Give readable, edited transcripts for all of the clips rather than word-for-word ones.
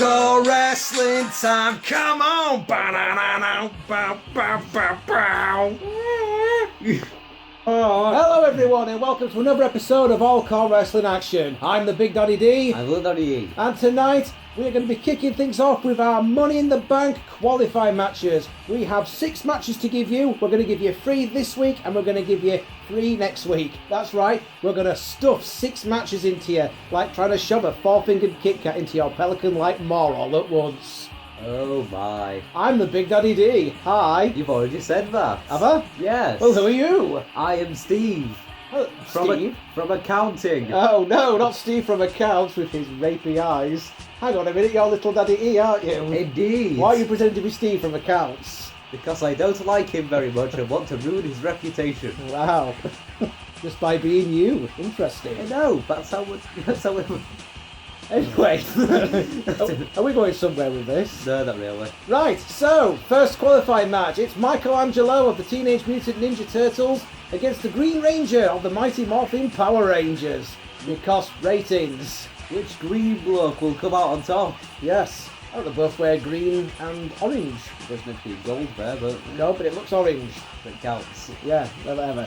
All-CAW wrestling time, come on! Ba-na-na-na, bow, bow, bow, bow. Hello everyone and welcome to another episode of All-CAW Wrestling Action. I'm the Big Daddy D. I'm Little Daddy E. And tonight we're going to be kicking things off with our Money in the Bank qualifying matches. We have 6 matches to give you. We're going to give you 3 this week and we're going to give you 3 next week. That's right, we're going to stuff 6 matches into you, like trying to shove a 4-fingered Kit Kat into your pelican-like maw all at once. Oh my. I'm the Big Daddy D. Hi. You've already said that. Have I? Yes. Well, who are you? I am Steve. Steve? From accounting. Oh no, not Steve from accounts with his rapey eyes. Hang on a minute, you're Little Daddy E, aren't you? Indeed. Why are you pretending to be Steve from accounts? Because I don't like him very much and want to ruin his reputation. Wow. Just by being you. Interesting. I know, that's how it... Anyway, are we going somewhere with this? No, not really. Right, so, first qualifying match. It's Michaelangelo of the Teenage Mutant Ninja Turtles against the Green Ranger of the Mighty Morphin Power Rangers. Because ratings. Which green bloke will come out on top? Yes. Oh, they both wear green and orange. There's meant to be gold there, but No, but it looks orange. it counts. Yeah, whatever.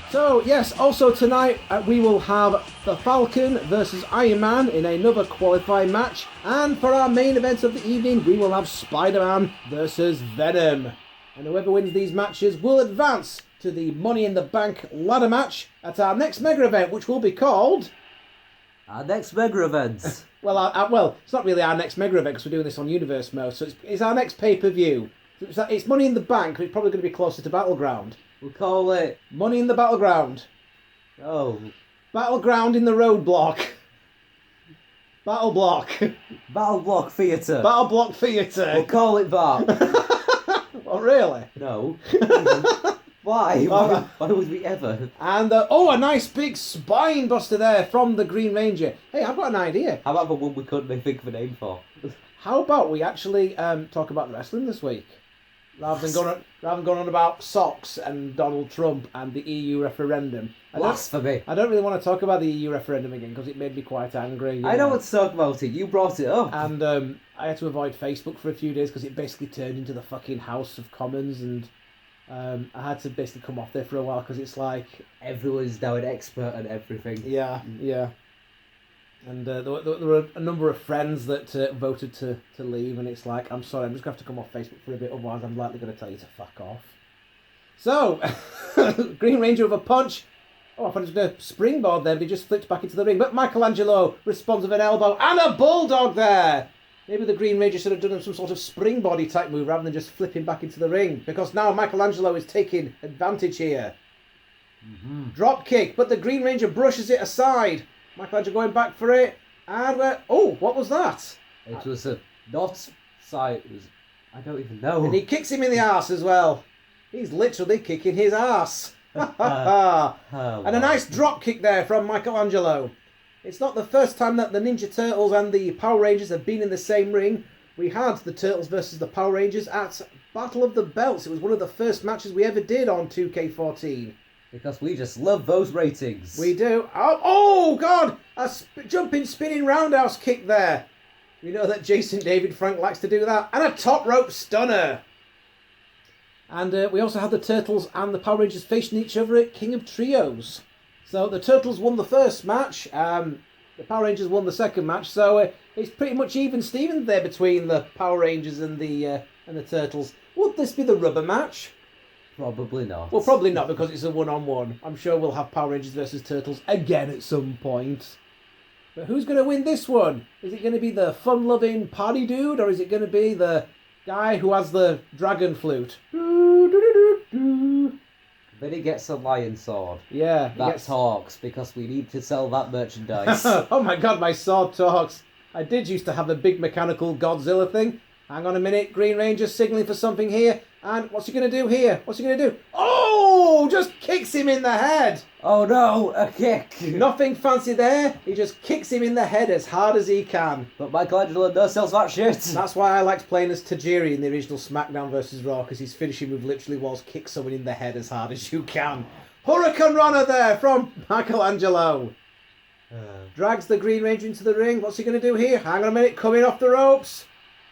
So, yes, also tonight we will have the Falcon versus Iron Man in another qualifying match. And for our main event of the evening, we will have Spider-Man versus Venom. And whoever wins these matches will advance to the Money in the Bank ladder match at our next mega event, which will be called... Our next mega event. Well, it's not really our next mega event because we're doing this on Universe Mode, so it's our next pay-per-view. It's Money in the Bank, but it's probably going to be closer to Battleground. We'll call it... Money in the Battleground. Oh. Battleground in the Roadblock. Battle Block. Battle Block Theatre. Battle Block Theatre. We'll call it that. Oh, really? No. Why? Why would we ever? And, a nice big spine buster there from the Green Ranger. Hey, I've got an idea. How about the one we couldn't think of a name for? How about we actually talk about wrestling this week? Rather than going on about socks and Donald Trump and the EU referendum. Blasphemy. I don't really want to talk about the EU referendum again because it made me quite angry. I don't want to talk about it. You brought it up. And I had to avoid Facebook for a few days because it basically turned into the fucking House of Commons, and I had to basically come off there for a while because it's like... Everyone's now an expert on everything. Yeah. And there were a number of friends that voted to leave, and it's like, I'm sorry, I'm just going to have to come off Facebook for a bit, otherwise I'm likely going to tell you to fuck off. So, Green Ranger with a punch. Oh, I thought he was going to springboard there, but he just flipped back into the ring. But Michaelangelo responds with an elbow and a bulldog there. Maybe the Green Ranger should have done some sort of springboardy type move rather than just flipping back into the ring, because now Michelangelo is taking advantage here. Mm-hmm. Drop kick, but the Green Ranger brushes it aside. Michelangelo going back for it, and what was that? It was a not side. It was, I don't even know. And he kicks him in the arse as well. He's literally kicking his arse. And a nice drop kick there from Michelangelo. It's not the first time that the Ninja Turtles and the Power Rangers have been in the same ring. We had the Turtles versus the Power Rangers at Battle of the Belts. It was one of the first matches we ever did on 2K14. Because we just love those ratings. We do. Oh God! A jumping, spinning roundhouse kick there. We know that Jason David Frank likes to do that. And a top rope stunner. And we also had the Turtles and the Power Rangers facing each other at King of Trios. So the Turtles won the first match. The Power Rangers won the second match. So it's pretty much even Steven there between the Power Rangers and the Turtles. Would this be the rubber match? Probably not. Well, probably not, because it's a one-on-one. I'm sure we'll have Power Rangers versus Turtles again at some point. But who's going to win this one? Is it going to be the fun-loving party dude, or is it going to be the guy who has the dragon flute? Then he gets a lion sword. Yeah. That talks, because we need to sell that merchandise. Oh my God, my sword talks. I did used to have a big mechanical Godzilla thing. Hang on a minute, Green Ranger signalling for something here. And what's he going to do here? What's he going to do? Oh, just kicks him in the head. Oh no, a kick. Nothing fancy there. He just kicks him in the head as hard as he can. But Michelangelo no sells that shit. That's why I liked playing as Tajiri in the original SmackDown vs. Raw, because his finishing move literally was kick someone in the head as hard as you can. Hurricane Runner there from Michelangelo. Drags the Green Ranger into the ring. What's he going to do here? Hang on a minute, coming off the ropes.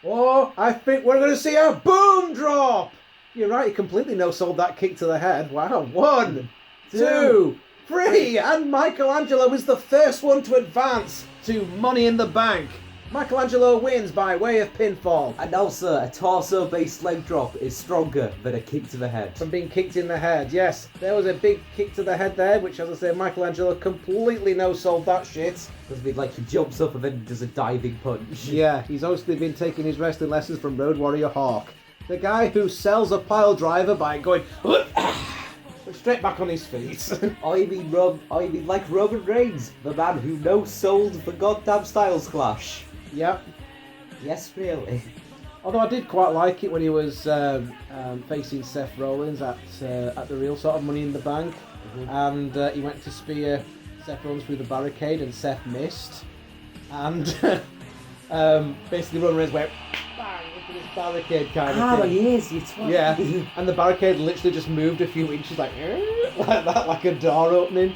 Oh, I think we're going to see a boom drop. You're right, he completely no-sold that kick to the head. Wow, 1, 2, 3. And Michaelangelo is the first one to advance to Money in the Bank. Michaelangelo wins by way of pinfall. And also, a torso-based leg drop is stronger than a kick to the head. From being kicked in the head, yes. There was a big kick to the head there, which, as I say, Michaelangelo completely no-sold that shit. Because like he jumps up and then does a diving punch. Yeah, he's obviously been taking his wrestling lessons from Road Warrior Hawk. The guy who sells a pile driver by going straight back on his feet. Or you mean like Roman Reigns, the man who no-sold the goddamn Styles Clash. Yep. Yes, really. Although I did quite like it when he was facing Seth Rollins at the real sort of Money in the Bank, and he went to spear Seth Rollins through the barricade, and Seth missed, and basically Roman Reigns went bang into this barricade kind of thing. Yes, you twat. Yeah, and the barricade literally just moved a few inches, like that, like a door opening.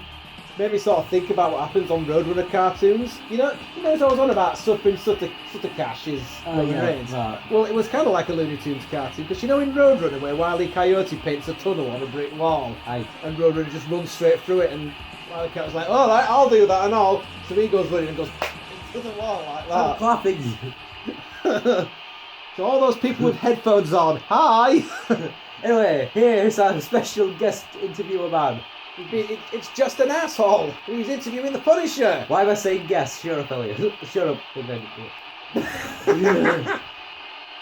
Made me sort of think about what happens on Roadrunner cartoons. You know, as I was on about suffering such a cash is Roman Reigns. Right. Well, it was kind of like a Looney Tunes cartoon, because in Roadrunner where Wile E. Coyote paints a tunnel on a brick wall, and Roadrunner just runs straight through it, and Wile E. Coyote's like, all right, I'll do that and all. So he goes running and goes into the wall like that. Stop clapping. So all those people with headphones on, hi! Anyway, here's our special guest interviewer man. It's just an asshole. He's interviewing the Punisher. Why am I saying guest? Shut up, Elliot. Shut up.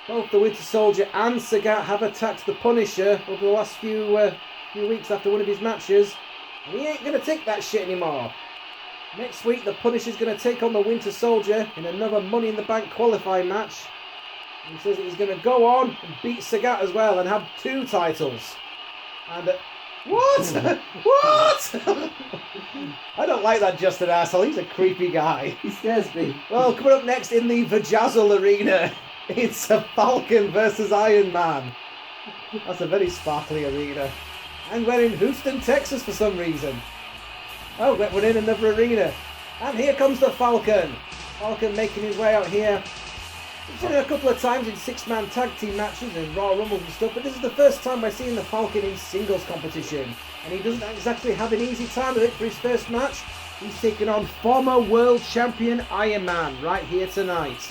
Both the Winter Soldier and Sagat have attacked the Punisher over the last few weeks after one of his matches. And he ain't going to take that shit anymore. Next week, the Punisher's going to take on the Winter Soldier in another Money in the Bank qualifying match. And he says that he's going to go on and beat Sagat as well and have 2 titles. And... What? What? I don't like that just an asshole. He's a creepy guy. He scares me. Well, coming up next in the Vajazzle Arena, it's a Falcon versus Iron Man. That's a very sparkly arena. And we're in Houston, Texas for some reason. Oh, we're in another arena. And here comes the Falcon. Falcon making his way out here. We've seen him a couple of times in 6-man tag team matches and Raw Rumbles and stuff, but this is the first time we're seeing the Falcon in singles competition. And he doesn't exactly have an easy time of it for his first match. He's taking on former world champion Iron Man right here tonight.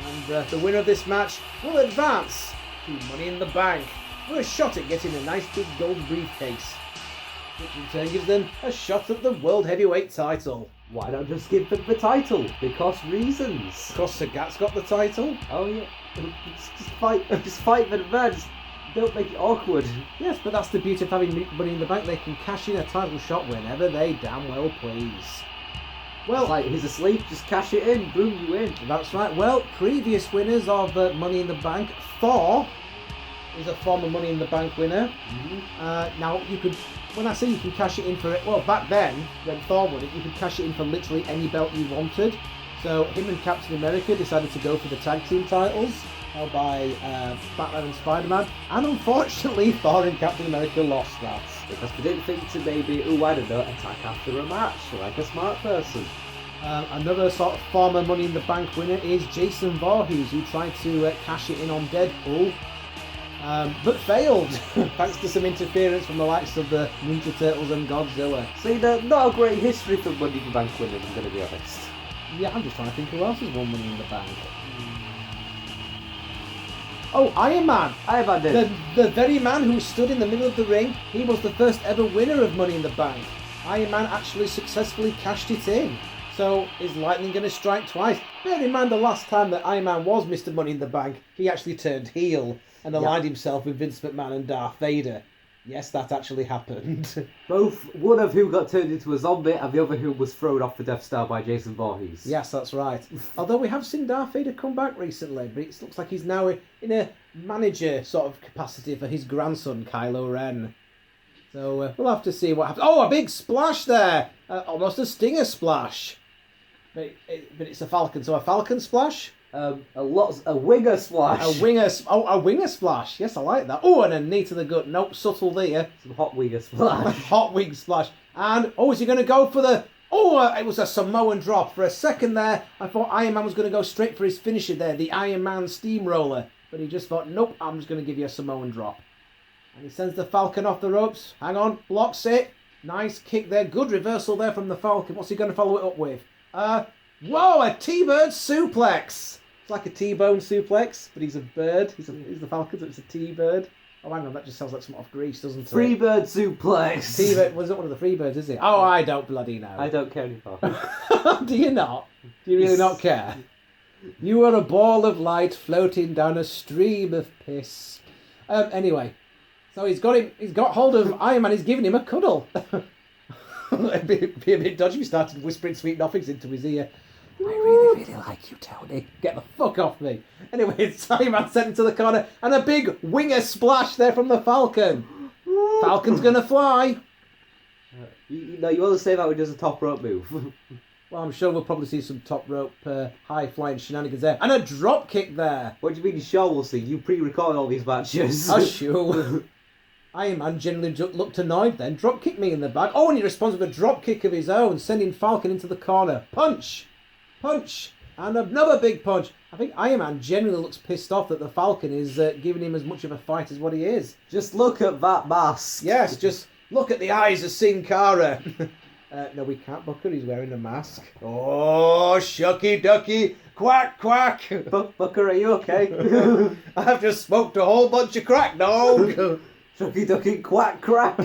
And the winner of this match will advance to Money in the Bank for a shot at getting a nice big gold briefcase, which in turn gives them a shot at the World Heavyweight title. Why not just give them the title? Because reasons. Because Sagat's got the title? Oh yeah. Just fight for the man. Don't make it awkward. Yes, but that's the beauty of having Money in the Bank. They can cash in a title shot whenever they damn well please. Well, it's like he's asleep, just cash it in, boom, you win. That's right. Well, previous winners of Money in the Bank, Thor is a former Money in the Bank winner. Now, you could, when I say you can cash it in for it, well, back then, when Thor won it, you could cash it in for literally any belt you wanted. So, him and Captain America decided to go for the tag team titles, held by Batman and Spider-Man. And unfortunately, Thor and Captain America lost that. Because they didn't think to maybe, I don't know, attack after a match, like a smart person. Another sort of former Money in the Bank winner is Jason Voorhees, who tried to cash it in on Deadpool, but failed, thanks to some interference from the likes of the Ninja Turtles and Godzilla. See, not a great history for Money in the Bank winners, I'm going to be honest. Yeah, I'm just trying to think who else has won Money in the Bank. Oh, Iron Man! Iron Man did. The very man who stood in the middle of the ring, he was the first ever winner of Money in the Bank. Iron Man actually successfully cashed it in. So, is lightning going to strike twice? Bear in mind the last time that Iron Man was Mr. Money in the Bank, he actually turned heel and aligned himself with Vince McMahon and Darth Vader. Yes, that actually happened. Both, one of whom got turned into a zombie and the other who was thrown off the Death Star by Jason Voorhees. Yes, that's right. Although we have seen Darth Vader come back recently, but it looks like he's now in a manager sort of capacity for his grandson, Kylo Ren. So we'll have to see what happens. Oh, a big splash there! Almost a Stinger splash. But it's a Falcon, so a Falcon splash? A winger splash. A winger splash. Yes, I like that. Oh, and a knee to the gut. Nope, subtle there. Some hot winger splash. Hot wing splash. And, is he going to go for the Oh, it was a Samoan drop. For a second there, I thought Iron Man was going to go straight for his finisher there, the Iron Man steamroller. But he just thought, nope, I'm just going to give you a Samoan drop. And he sends the Falcon off the ropes. Hang on, blocks it. Nice kick there. Good reversal there from the Falcon. What's he going to follow it up with? Whoa, a T-bird suplex. It's like a T-bone suplex, but he's a bird. He's the Falcon, so it's a T-bird. Oh, hang on, that just sounds like something off Greece, doesn't it? Freebird suplex. T-bird, was it one of the Freebirds, is it? Oh, I don't bloody know. I don't care anymore. Do you not? Do you really not care? You are a ball of light floating down a stream of piss. Anyway, so he's got hold of Iron Man, he's giving him a cuddle. It'd be a bit dodgy if he started whispering sweet nothings into his ear. I really, really like you, Tony. Get the fuck off me. Anyway, it's Iron Man sent into the corner, and a big winger splash there from the Falcon. Falcon's gonna fly. You want to say that when he does a top rope move? Well, I'm sure we'll probably see some top rope high-flying shenanigans there. And a drop kick there. What do you mean sure we'll see? You pre-recorded all these matches. Oh, sure. Iron Man generally looked annoyed then. Drop kicked me in the back. Oh, and he responds with a drop kick of his own, sending Falcon into the corner. Punch! Punch! And another big punch. I think Iron Man generally looks pissed off that the Falcon is giving him as much of a fight as what he is. Just look at that mask. Yes, just look at the eyes of Sin Cara. No, we can't, Booker. He's wearing a mask. Oh, shucky ducky, quack quack. Booker, are you okay? I've just smoked a whole bunch of crack, dog. Shucky ducky, quack crack.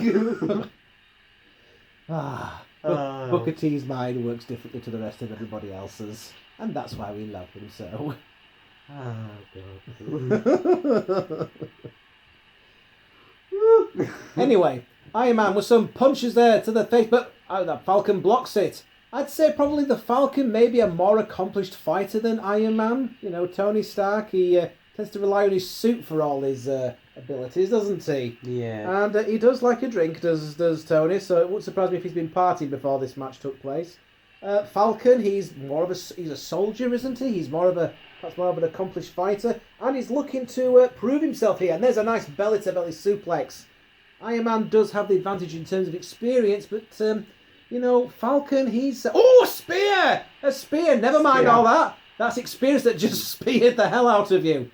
Booker T's mind works differently to the rest of everybody else's, and that's why we love him so. God. Anyway, Iron Man with some punches there to the face, but that Falcon blocks it. I'd say probably the Falcon may be a more accomplished fighter than Iron Man. You know, Tony Stark, he tends to rely on his suit for all his abilities, doesn't he? Yeah. And he does like a drink, does Tony, so it wouldn't surprise me if he's been partying before this match took place. Falcon, he's a soldier, isn't he? He's perhaps more of an accomplished fighter, and he's looking to prove himself here. And there's a nice belly-to-belly suplex. Iron Man does have the advantage in terms of experience, but, you know, Falcon, he's... Oh, a spear! A spear! Never mind all that. That's experience that just speared the hell out of you.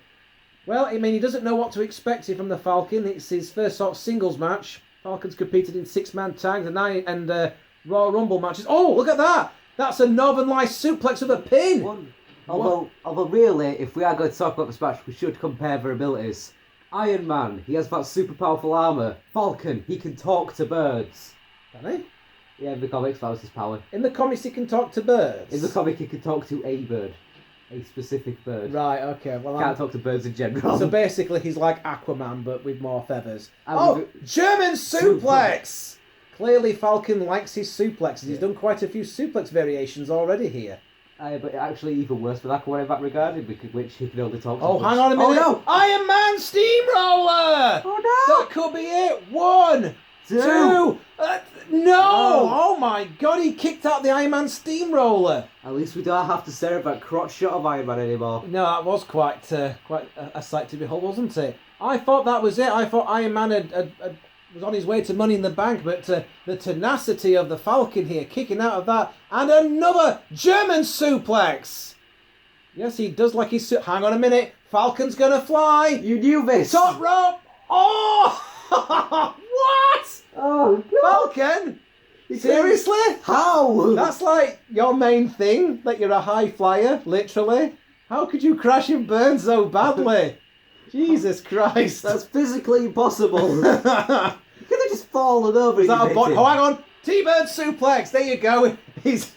Well, I mean, he doesn't know what to expect here from the Falcon. It's his first sort of singles match. Falcon's competed in six-man tags and Royal Rumble matches. Oh, look at that! That's a Northern Lights suplex with a pin! Although really, if we are going to talk about this match, we should compare their abilities. Iron Man, he has that super powerful armour. Falcon, he can talk to birds. Can he? Yeah, in the comics, that was his power. In the comics, he can talk to birds? In the comic, he can talk to a bird. A specific bird. Right, okay. Well, Can't talk to birds in general. So basically, he's like Aquaman, but with more feathers. And German suplex! Clearly, Falcon likes his suplexes. He's done quite a few suplex variations already here. But actually, even worse for Aquaman in that regard, which he can only talk to. Oh, hang on a minute! Oh, no! Iron Man Steamroller! Oh, no! That could be it! 1, 2... no! Oh my god, he kicked out the Iron Man Steamroller! At least we don't have to stare at that crotch shot of Iron Man anymore. No, that was quite a sight to behold, wasn't it? I thought that was it. I thought Iron Man was on his way to Money in the Bank, but the tenacity of the Falcon here, kicking out of that, and another German suplex! Yes, he does like his... Hang on a minute. Falcon's gonna fly! You knew this! Top rope! Oh! What? Oh, God. Falcon? Seriously? How? That's like your main thing, that you're a high flyer, literally. How could you crash and burn so badly? Jesus Christ. That's physically impossible. You could have just fallen over. Is that a bot? Oh, hang on. T-bird suplex. There you go. He's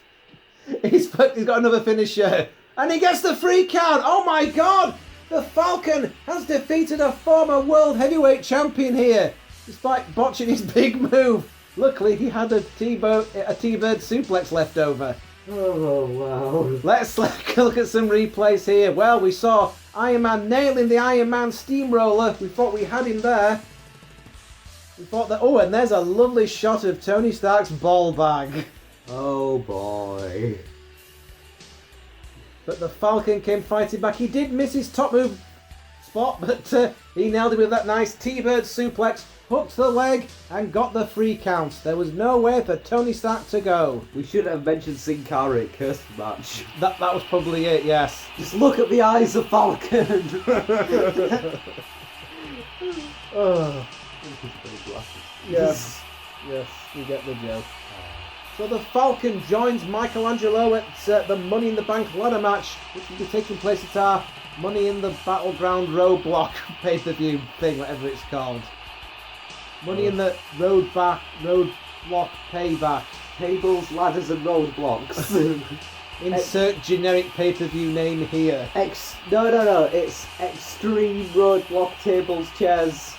got another finisher. And he gets the free count. Oh my God. The Falcon has defeated a former world heavyweight champion here, despite botching his big move. Luckily, he had a T-bird suplex left over. Oh, wow. Let's look at some replays here. Well, we saw Iron Man nailing the Iron Man steamroller. We thought we had him there. We thought that... Oh, and there's a lovely shot of Tony Stark's ball bag. Oh, boy. But the Falcon came fighting back. He did miss his top move. spot, but he nailed it with that nice T-bird suplex, hooked the leg, and got the 3 count. There was nowhere for Tony Stark to go. We should have mentioned Sin Cara at Curse match. That was probably it, yes. Just look at the eyes of Falcon. Oh. Yes, we get the joke. So the Falcon joins Michaelangelo at the Money in the Bank ladder match, which will be taking place at our Money in the Battleground Roadblock pay-per-view thing, whatever it's called. Money in the Roadblock Payback. Tables, ladders and roadblocks. Insert generic pay-per-view name here. No. It's Extreme Roadblock Tables, Chairs,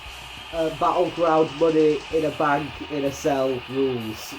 Battleground Money in a Bank, in a Cell rules.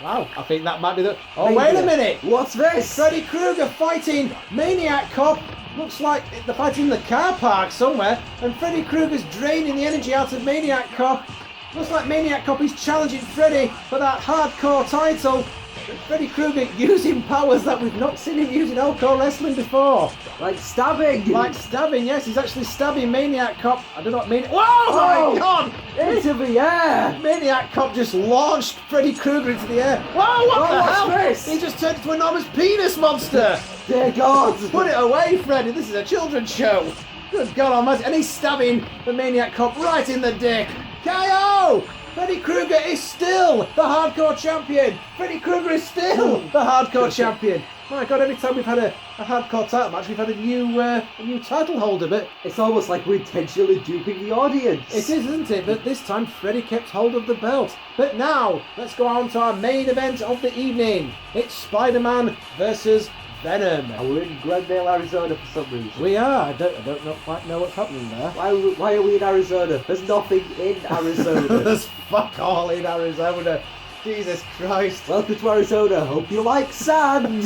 Wow, I think that might be the... Oh, Maybe. wait a minute! What's this? Freddy Krueger fighting Maniac Cop. Looks like they're fighting in the car park somewhere, and Freddy Krueger's draining the energy out of Maniac Cop. Looks like Maniac Cop is challenging Freddy for that hardcore title. But Freddy Krueger using powers that we've not seen him use in All-CAW wrestling before. Like stabbing! Like stabbing, yes, he's actually stabbing Maniac Cop. I don't know what Maniac... Whoa, my God! Into the air! Maniac Cop just launched Freddy Krueger into the air. Whoa, what the hell? This? He just turned into an enormous penis monster. Dear God! Put it away, Freddy. This is a children's show. Good God Almighty. And he's stabbing the Maniac Cop right in the dick. KO! Freddy Krueger is still the hardcore champion. Freddy Krueger is still the hardcore champion. My God, every time we've had a hardcore title match, we've had a new title holder, but It's almost like we're intentionally duping the audience. it is, isn't it? But this time, Freddy kept hold of the belt. But now, let's go on to our main event of the evening. It's Spider-Man versus Venom. And we're in Glendale, Arizona for some reason. We are. I don't quite know what's happening there. Why are we in Arizona? There's nothing in Arizona. There's fuck all in Arizona. Jesus Christ. Welcome to Arizona. Hope you like sand.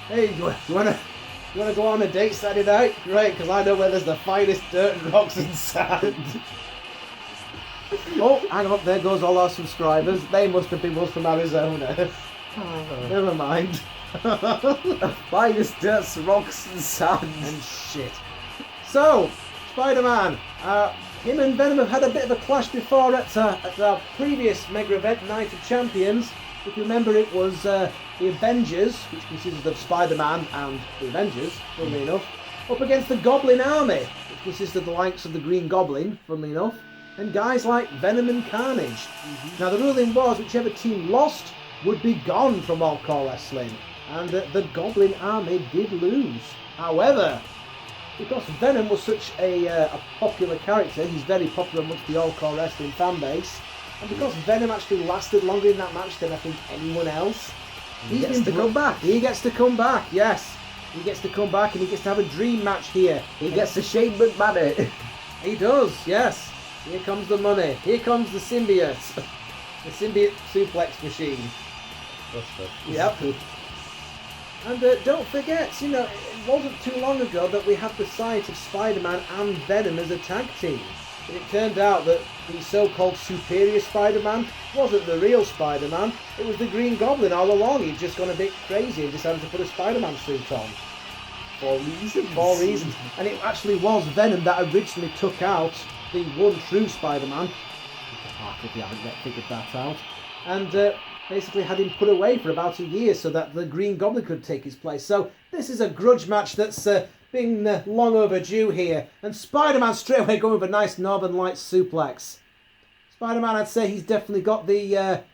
Hey, you wanna go on a date Saturday night? Great, because I know where there's the finest dirt and rocks and sand. Oh, hang on, there goes all our subscribers. They must have been from Arizona. Never mind. Finest dirt, rocks and sand. And shit. So, Spider-Man, him and Venom have had a bit of a clash before at our previous mega event, Night of Champions. If you remember, it was the Avengers, which consisted of Spider-Man and the Avengers, funnily enough, up against the Goblin Army, which consisted of the likes of the Green Goblin, funnily enough, and guys like Venom and Carnage. Now, the ruling was whichever team lost would be gone from All-CAW Wrestling, and the Goblin Army did lose. However, because Venom was such a popular character, he's very popular amongst the All-CAW Wrestling fan base, and because Venom actually lasted longer in that match than I think anyone else, He gets to come back. He gets to come back, yes. He gets to come back and he gets to have a dream match here. He gets the Shane McMahon it. He does, yes. Here comes the money. Here comes the symbiote. The symbiote suplex machine. Yep. And don't forget, you know, it wasn't too long ago that we had the sight of Spider-Man and Venom as a tag team. And it turned out that the so-called superior Spider-Man wasn't the real Spider-Man. It was the Green Goblin all along. He'd just gone a bit crazy and decided to put a Spider-Man suit on. For reasons. And it actually was Venom that originally took out the one true Spider-Man. If you haven't yet figured that out. And basically had him put away for about a year so that the Green Goblin could take his place. So this is a grudge match that's been long overdue here. And Spider-Man straight away going with a nice Northern Lights suplex. Spider-Man, I'd say he's definitely got the...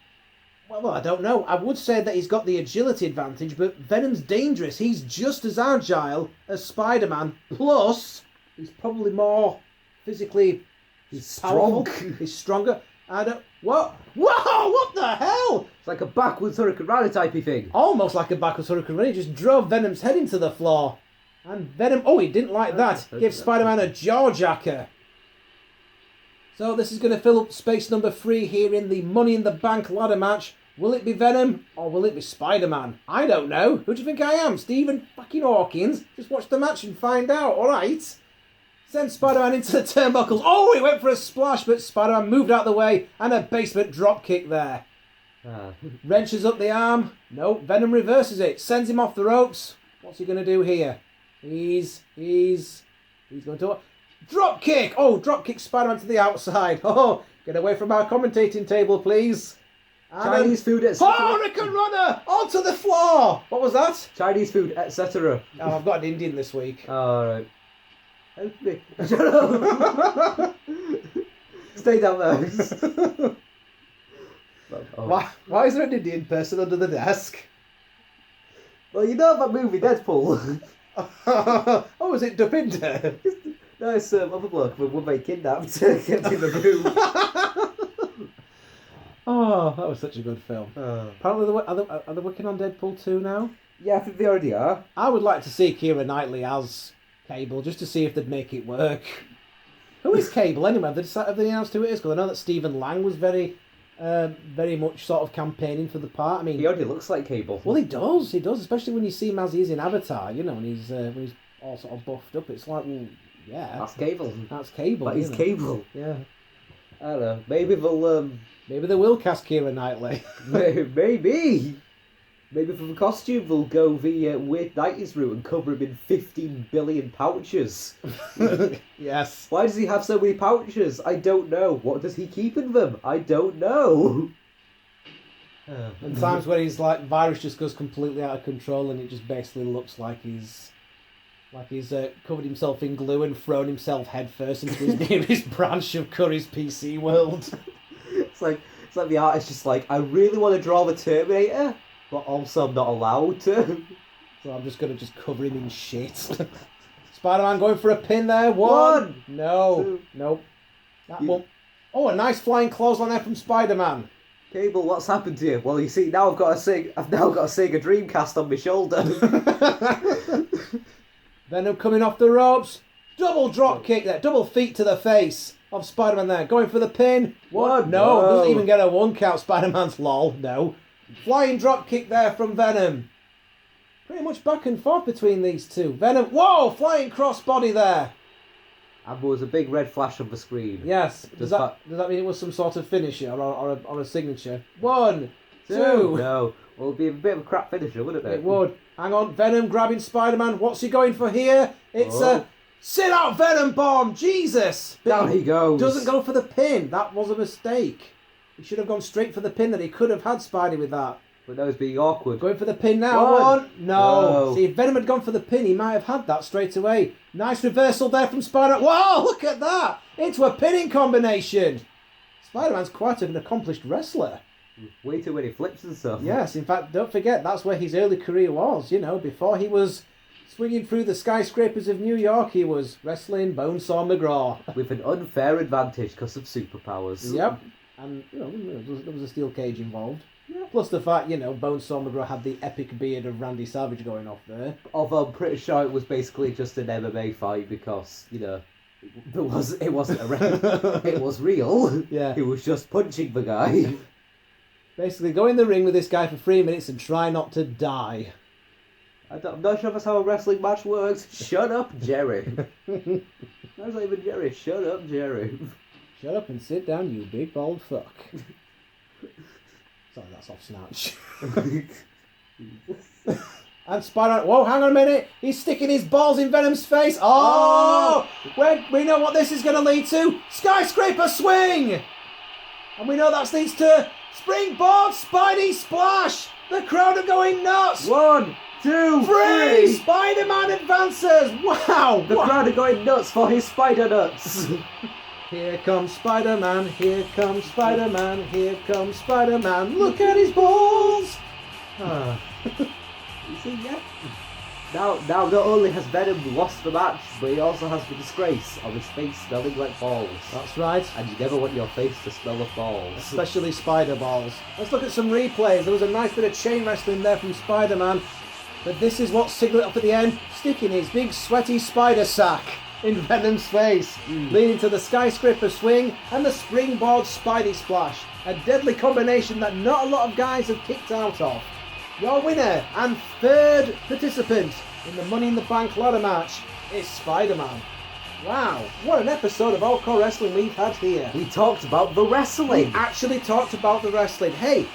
well, I don't know. I would say that he's got the agility advantage, but Venom's dangerous. He's just as agile as Spider-Man. Plus, he's probably more physically... He's powerful. strong. He's stronger. I don't... What? Whoa! What the hell? It's like a backwards Hurricane Rana typey thing. Almost like a backwards Hurricane Rana. He just drove Venom's head into the floor. And Venom... Oh, he didn't like that. Gave Spider-Man a jawjacker. So this is going to fill up space number 3 here in the Money in the Bank ladder match. Will it be Venom or will it be Spider-Man? I don't know. Who do you think I am? Stephen fucking Hawkins? Just watch the match and find out, alright? Send Spider-Man into the turnbuckles. Oh, he went for a splash, but Spider-Man moved out of the way and a basement drop kick there. Wrenches up the arm. No, Venom reverses it. Sends him off the ropes. What's he going to do here? He's going to drop kick. Oh, drop kick Spider-Man to the outside. Oh, get away from our commentating table, please. And Chinese food, etc. Hurricane Runner onto the floor. What was that? Chinese food, etc. Oh, I've got an Indian this week. Alright. Help me. Shut up. Stay down there. Oh. Why is there an Indian person under the desk? Well, you know that movie, Deadpool. Oh, is it Dupinder? No, it's other bloke when they kidnapped kept in the room. Oh, that was such a good film. Apparently, are they working on Deadpool 2 now? Yeah, I think they already are. I would like to see Keira Knightley as Cable, just to see if they'd make it work. Who is Cable anyway? Have they announced who it is? Because I know that Stephen Lang was very much sort of campaigning for the part. I mean, he already looks like Cable. Well, he does, especially when you see him as he is in Avatar, you know, when he's all sort of buffed up. It's like, well, yeah. That's Cable. That's Cable. But he's Cable. Yeah. I don't know. Maybe they'll... Maybe they will cast Keira Knightley. Maybe. Maybe for the costume they'll go the Weird 90s route and cover him in 15 billion pouches. Yes. Why does he have so many pouches? I don't know. What does he keep in them? I don't know. And times where he's like, virus just goes completely out of control and it just basically looks like he's covered himself in glue and thrown himself headfirst into his nearest branch of Curry's PC world. It's like the artist just like, I really want to draw the Terminator, but also I'm not allowed to. So I'm just going to cover him in shit. Spider-Man going for a pin there. One. No. Two. Nope. That one. Oh, a nice flying clothesline there from Spider-Man. Cable, what's happened to you? Well, you see, I've now got a Sega Dreamcast on my shoulder. Venom coming off the ropes. Double drop kick there. Double feet to the face of Spider-Man there. Going for the pin. What? No. Doesn't even get a 1 count. Spider-Man's lol. No. Flying drop kick there from Venom. Pretty much back and forth between these two. Venom. Whoa! Flying crossbody there. And there was a big red flash on the screen. Yes. Does that mean it was some sort of finisher or a signature? 1, 2. No. Well, it'd be a bit of a crap finisher, wouldn't it? It would. Hang on. Venom grabbing Spider-Man. What's he going for here? It's a sit out Venom bomb. Jesus. Down he goes. Doesn't go for the pin. That was a mistake. He should have gone straight for the pin that he could have had Spidey with that. But now he's being awkward. Going for the pin now. One. No. No. See, if Venom had gone for the pin, he might have had that straight away. Nice reversal there from Spider-Man. Wow, look at that. Into a pinning combination. Spider-Man's quite an accomplished wrestler. Way too many flips and stuff. Yes, in fact, don't forget, that's where his early career was. You know, before he was swinging through the skyscrapers of New York, he was wrestling Bonesaw McGraw. With an unfair advantage because of superpowers. Yep. And, you know, there was a steel cage involved. Yeah. Plus the fact, you know, Bonesaw McGraw had the epic beard of Randy Savage going off there. Although I'm pretty sure it was basically just an MMA fight because, you know, it wasn't it was real. Yeah. He was just punching the guy. Basically, go in the ring with this guy for 3 minutes and try not to die. I'm not sure if that's how a wrestling match works. Shut up, Jerry. That's not even Jerry. Shut up, Jerry. Shut up and sit down, you big bald fuck. Sorry, that's off Snatch. And Spider-Man... Whoa, hang on a minute. He's sticking his balls in Venom's face. Oh! We know what this is going to lead to. Skyscraper swing! And we know that leads to springboard Spidey splash. The crowd are going nuts. 1, 2, 3. Spider-Man advances. Wow. The crowd are going nuts for his spider nuts. Here comes Spider-Man, here comes Spider-Man, here comes Spider-Man. Look at his balls! You see, yeah. Now, not only has Venom lost the match, but he also has the disgrace of his face smelling like balls. That's right. And you never want your face to smell of balls. Especially spider balls. Let's look at some replays. There was a nice bit of chain wrestling there from Spider-Man. But this is what signaled up at the end, sticking his big sweaty spider sack in Venom's face, leading to the skyscraper swing and the springboard Spidey splash. A deadly combination that not a lot of guys have kicked out of. Your winner and third participant in the Money in the Bank ladder match is Spider-Man. Wow, what an episode of All-CAW Wrestling we've had here. We talked about the We wrestling. actually talked about the wrestling. Hey,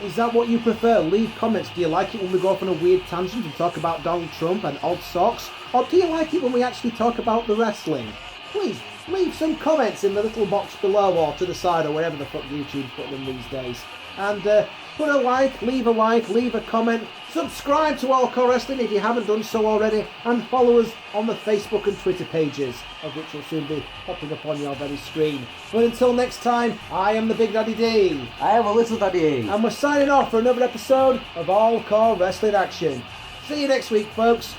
Is that what you prefer? Leave comments. Do you like it when we go off on a weird tangent and talk about Donald Trump and odd socks? Or do you like it when we actually talk about the wrestling? Please, leave some comments in the little box below or to the side or wherever the fuck YouTube's put them these days. And put a like, leave a comment, subscribe to All-CAW Wrestling if you haven't done so already, and follow us on the Facebook and Twitter pages, of which will soon be popping up on your very screen. But until next time, I am the Big Daddy D. I am a Little Daddy E. And we're signing off for another episode of All-CAW Wrestling Action. See you next week, folks.